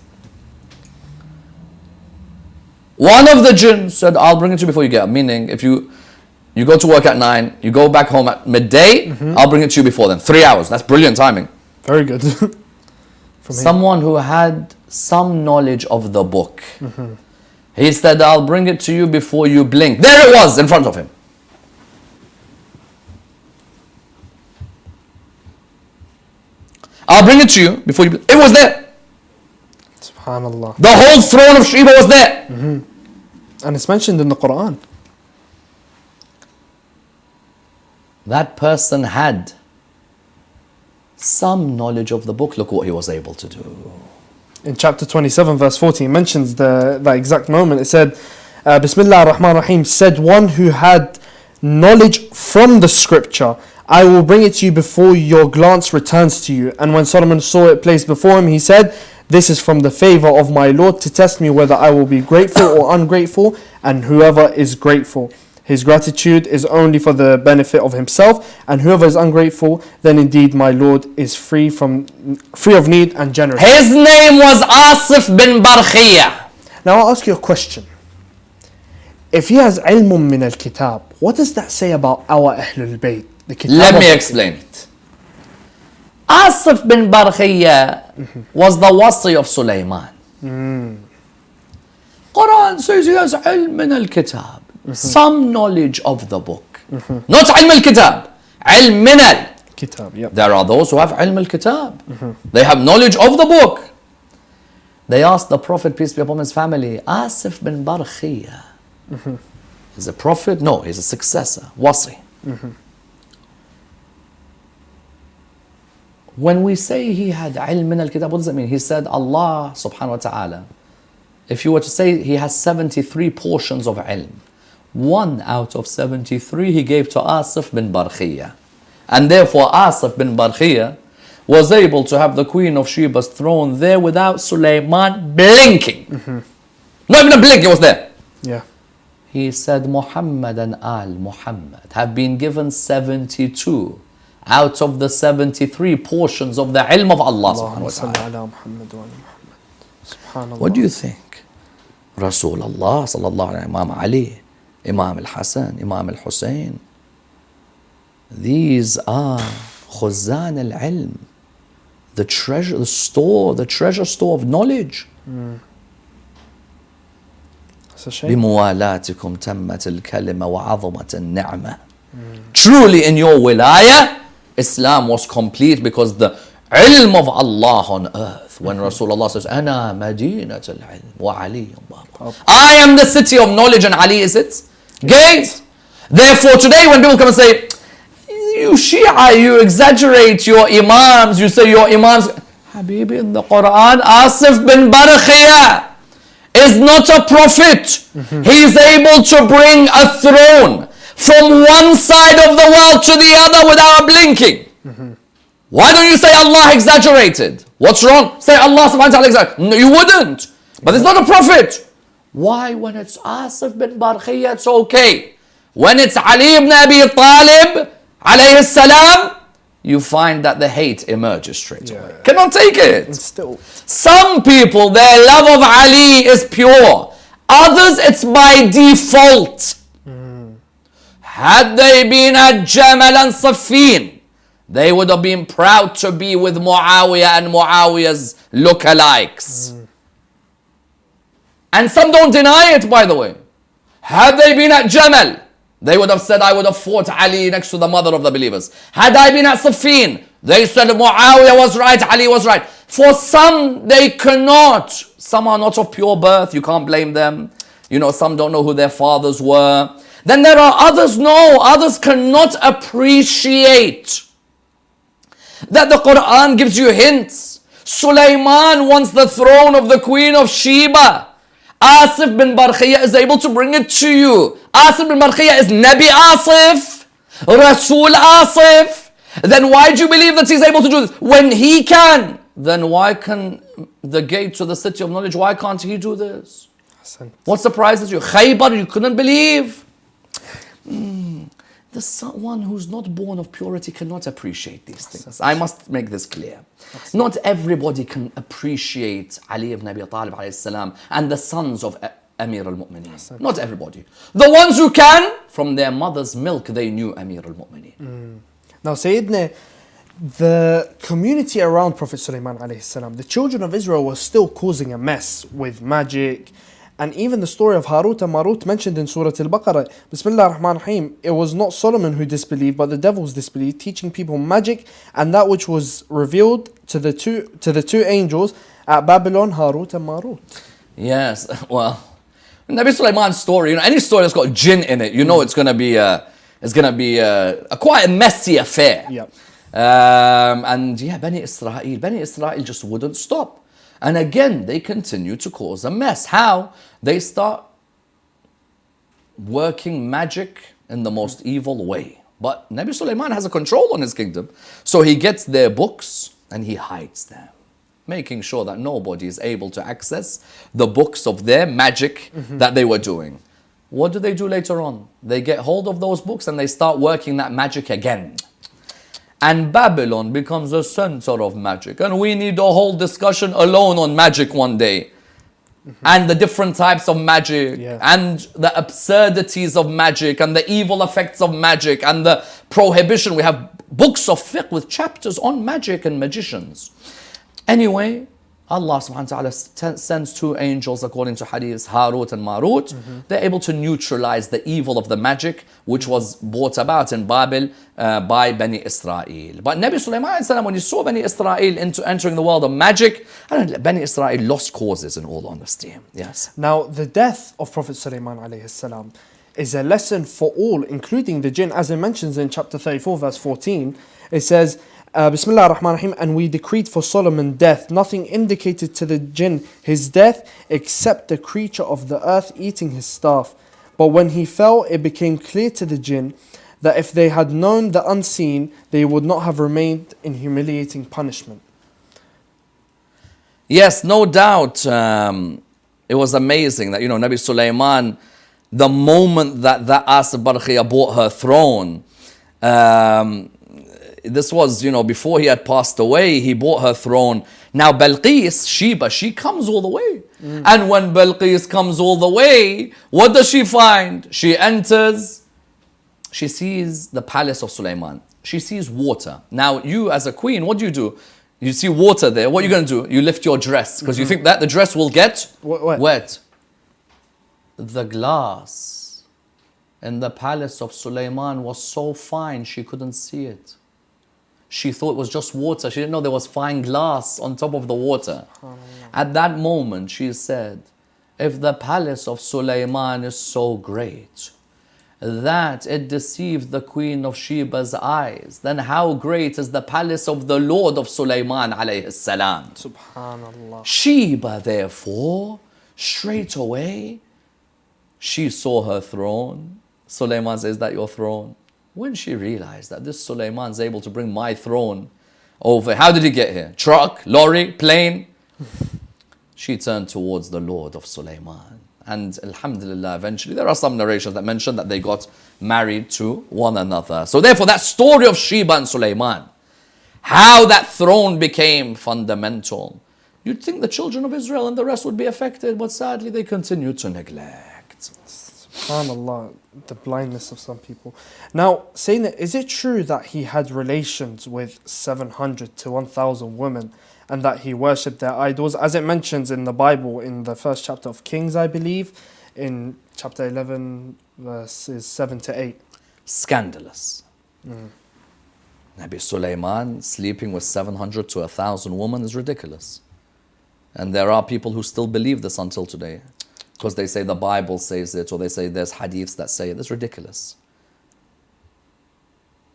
One of the jinn said, I'll bring it to you before you get up. Meaning, if you go to work at 9, you go back home at midday, I'll bring it to you before then. 3 hours. That's brilliant timing. Very good. Someone who had some knowledge of the book. He said, I'll bring it to you before you blink. There it was in front of him. I'll bring it to you before you blink. It was there. Subhanallah. The whole throne of Sheba was there. And it's mentioned in the Quran. That person had some knowledge of the book. Look what he was able to do. In chapter 27, verse 40, it mentions the exact moment. It said, Bismillah ar-Rahman ar-Rahim, said one who had knowledge from the scripture, I will bring it to you before your glance returns to you. And when Solomon saw it placed before him, he said, this is from the favor of my Lord to test me whether I will be grateful or ungrateful, and whoever is grateful, his gratitude is only for the benefit of himself, and whoever is ungrateful, then indeed my Lord is free of need and generous. His name was Asif bin Barkhiyah. Now I'll ask you a question. If he has ilm min al-kitab, what does that say about our Ahlul Bayt? Let me explain it. Asif bin Barkhiyah was the wasi of Sulaiman. Quran says he has ilm min al-kitab. Some knowledge of the book. Not ilm al-kitab. Ilm min al-kitab. Yep. There are those who have ilm al-kitab. They have knowledge of the book. They asked the Prophet, peace be upon his family, Asif bin Barkhiyah. Is a prophet? No, he's a successor. Wasi. When we say he had ilm min al-kitab, what does it mean? He said Allah subhanahu wa ta'ala, if you were to say he has 73 portions of ilm, 1 out of 73 he gave to Asif bin Barkhiyah. And therefore Asif bin Barkhiyah was able to have the Queen of Sheba's throne there without Sulaiman blinking. Not even a blink, it was there. Yeah. He said Muhammad and Al Muhammad have been given 72 out of the 73 portions of the ilm of Allah subhanahu wa ta'ala. What do you think? Rasulullah sallallahu alayhi wa sallam, Imam Ali, Imam al-Hasan, Imam al-Hussein, these are khuzan al-ilm, the treasure store of knowledge. بموالاتكم تمت الكلمة وعظمت النعمة. Truly in your wilayah, Islam was complete because the ilm of Allah on earth. When Rasulullah says, أنا مدينة العلم وعلي بابها. I am the city of knowledge and Ali is its gate. Therefore today when people come and say, you Shia, you exaggerate your imams, you say your imams, Habibi, in the Quran, Asif bin Barkhiyah is not a prophet. He is able to bring a throne from one side of the world to the other without blinking. Why don't you say Allah exaggerated? What's wrong? Say Allah subhanahu wa ta'ala exaggerated. No, you wouldn't. But it's not a prophet. Why? When it's Asif bin Barkhiyah, it's okay. When it's Ali ibn Abi Talib, alayhi salam, you find that the hate emerges straight away. Cannot take it. Still. Some people, their love of Ali is pure. Others, it's by default. Had they been at Jamal and Siffin, they would have been proud to be with Muawiyah and Muawiyah's lookalikes. And some don't deny it, by the way. Had they been at Jamal, they would have said, I would have fought Ali next to the mother of the believers. Had I been at Siffin, they said Muawiyah was right, Ali was right. For some, they cannot. Some are not of pure birth, you can't blame them. You know, some don't know who their fathers were. Then there are others, no, others cannot appreciate that the Quran gives you hints. Sulaiman wants the throne of the Queen of Sheba. Asif bin Barkhiyah is able to bring it to you. Asif bin Barkhiyah is Nabi Asif, Rasul Asif. Then why do you believe that he's able to do this? When he can, then why can the gate to the city of knowledge, why can't he do this? What surprises you? Khaybar, you couldn't believe. The one who's not born of purity cannot appreciate these things. I must make this clear. Not everybody can appreciate Ali ibn Abi Talib alayhi salam and the sons of Amir al-Mu'mineen. Not everybody. The ones who can, from their mother's milk, they knew Amir al-Mu'mineen. Now, Sayyidina, the community around Prophet Sulaiman alayhi salam, the children of Israel were still causing a mess with magic. And even the story of Harut and Marut mentioned in Surah Al-Baqarah, Bismillah ar-Rahman ar-Rahim, it was not Solomon who disbelieved, but the devils disbelieved, teaching people magic and that which was revealed to the two angels at Babylon, Harut and Marut. Yes, well, Nabi Sulaiman's story, you know, any story that's got jinn in it, you know it's going to be a quite a messy affair. Yep. And yeah, Bani Israel just wouldn't stop. And again, they continue to cause a mess. How? They start working magic in the most evil way. But Nabi Sulaiman has a control on his kingdom. So he gets their books and he hides them, making sure that nobody is able to access the books of their magic that they were doing. What do they do later on? They get hold of those books and they start working that magic again. And Babylon becomes a center of magic. And we need a whole discussion alone on magic one day. And the different types of magic. Yeah. And the absurdities of magic. And the evil effects of magic. And the prohibition. We have books of fiqh with chapters on magic and magicians. Anyway, Allah subhanahu wa ta'ala sends two angels according to hadith, Harut and Marut. They're able to neutralize the evil of the magic which was brought about in Babel by Bani Israel. But Nabi Sulaiman, when he saw Bani Israel entering the world of magic, Bani Israel lost causes in all honesty. Yes. Now, the death of Prophet Sulaiman alayhi salam is a lesson for all, including the jinn. As it mentions in chapter 34, verse 14, it says, Bismillah ar-Rahman ar-Rahim, and we decreed for Solomon death. Nothing indicated to the jinn his death except the creature of the earth eating his staff. But when he fell, it became clear to the jinn that if they had known the unseen, they would not have remained in humiliating punishment. Yes, no doubt. It was amazing that, Nabi Sulaiman, the moment that Asif Barkhiyah bought her throne, this was, before he had passed away, he bought her throne. Now Balqis, Sheba, she comes all the way. And when Balqis comes all the way, what does she find? She enters, she sees the palace of Sulaiman. She sees water. Now you as a queen, what do? You see water there, what are you going to do? You lift your dress, because you think that the dress will get wet. The glass in the palace of Sulaiman was so fine, she couldn't see it. She thought it was just water. She didn't know there was fine glass on top of the water. At that moment, she said, if the palace of Sulaiman is so great that it deceived the queen of Sheba's eyes, then how great is the palace of the Lord of Sulaiman alayhi salam. Subhanallah. Sheba, therefore, straight away, she saw her throne. Sulaiman says, is that your throne? When she realized that this Sulaiman is able to bring my throne over, how did he get here? Truck, lorry, plane? She turned towards the Lord of Sulaiman. And alhamdulillah, eventually, there are some narrations that mention that they got married to one another. So therefore, that story of Sheba and Sulaiman, how that throne became fundamental. You'd think the children of Israel and the rest would be affected, but sadly, they continue to neglect. SubhanAllah, the blindness of some people. Now, saying that, is it true that he had relations with 700 to 1,000 women and that he worshipped their idols? As it mentions in the Bible, in the first chapter of Kings, I believe, in chapter 11, verses 7 to 8. Scandalous. Nabi Sulaiman sleeping with 700 to 1,000 women is ridiculous. And there are people who still believe this until today. Because they say the Bible says it, or they say there's hadiths that say it. It's ridiculous.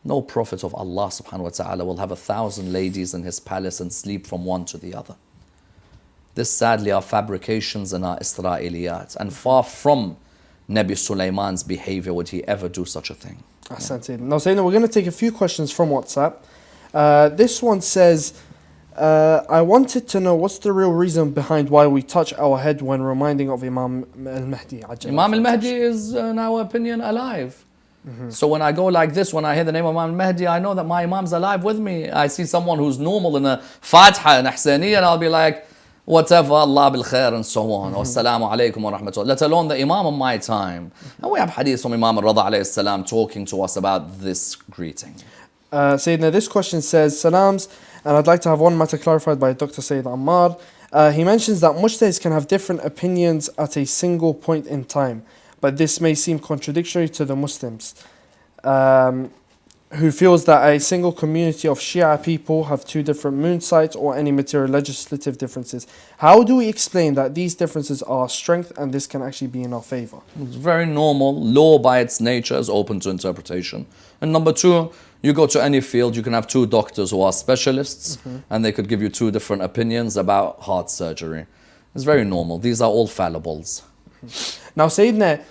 No prophet of Allah subhanahu wa ta'ala will have 1,000 ladies in his palace and sleep from one to the other. This sadly are fabrications and are Israeliyat. And far from Nabi Sulaiman's behavior would he ever do such a thing. Ahsan. Now, Sayyidina, we're going to take a few questions from WhatsApp. This one says, I wanted to know what's the real reason behind why we touch our head when reminding of Imam al-Mahdi. Imam al-Mahdi is, in our opinion, alive. So when I go like this, when I hear the name of Imam al-Mahdi, I know that my Imam's alive with me. I see someone who's normal in a Fatiha and Ahsaniyya, and I'll be like, whatever, Allah bil khair, and so on. Wassalamu alaikum wa rahmatullah. Let alone the Imam of my time. And we have hadith from Imam al-Rada alayhi salam talking to us about this greeting. Sayyidina, this question says, Salams, and I'd like to have one matter clarified by Dr. Sayyid Ammar. He mentions that mujtahids can have different opinions at a single point in time, but this may seem contradictory to the Muslims, who feels that a single community of Shia people have two different moon sites or any material legislative differences. How do we explain that these differences are strength and this can actually be in our favor? It's very normal. Law by its nature is open to interpretation. And number two, you go to any field, you can have two doctors who are specialists and they could give you two different opinions about heart surgery. It's very normal. These are all fallibles. Now, Sayyidina,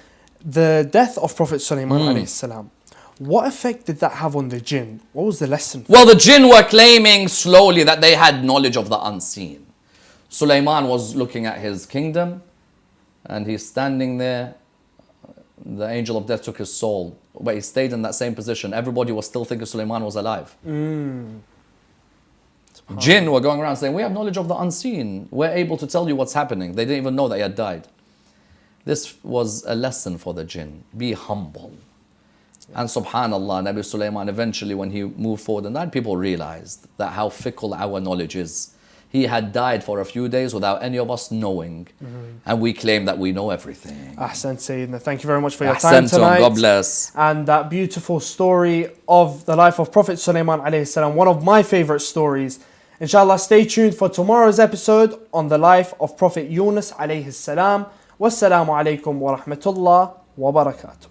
the death of Prophet Sulaiman alayhi salam, what effect did that have on the jinn? What was the lesson? Well, the jinn were claiming slowly that they had knowledge of the unseen. Sulaiman was looking at his kingdom and he's standing there. The angel of death took his soul, but he stayed in that same position. Everybody was still thinking Sulaiman was alive. Jinn were going around saying, we have knowledge of the unseen. We're able to tell you what's happening. They didn't even know that he had died. This was a lesson for the jinn. Be humble. And subhanallah, Nabi Sulaiman eventually, when he moved forward and died, people realized that how fickle our knowledge is. He had died for a few days without any of us knowing. And we claim that we know everything. Ahsan Sayyidina, thank you very much for your time tonight. God bless. And that beautiful story of the life of Prophet Sulaiman alayhi salam, one of my favorite stories. Inshallah, stay tuned for tomorrow's episode on the life of Prophet Yunus alayhi salam. Wassalamu alaikum wa rahmatullah wa barakatuh.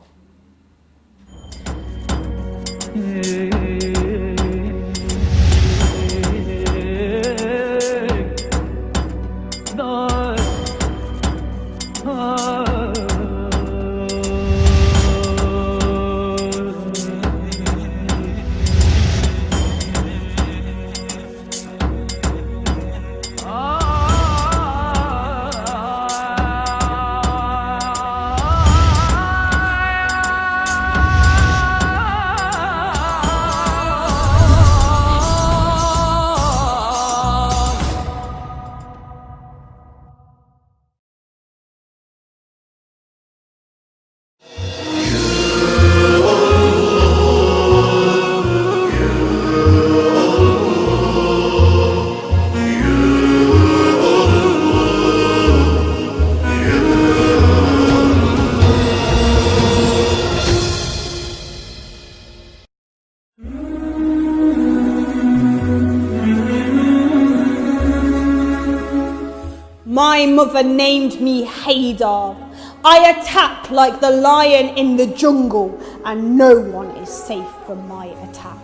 My mother named me Haydar. I attack like the lion in the jungle, and no one is safe from my attack.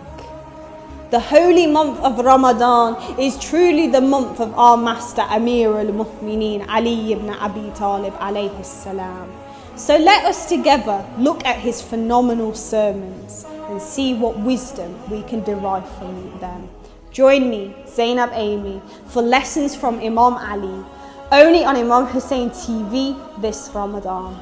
The holy month of Ramadan is truly the month of our master Amir al-Mu'mineen Ali ibn Abi Talib alayhi salam. So let us together look at his phenomenal sermons and see what wisdom we can derive from them. Join me, Zainab Amy, for lessons from Imam Ali, only on Imam Hussein TV this Ramadan.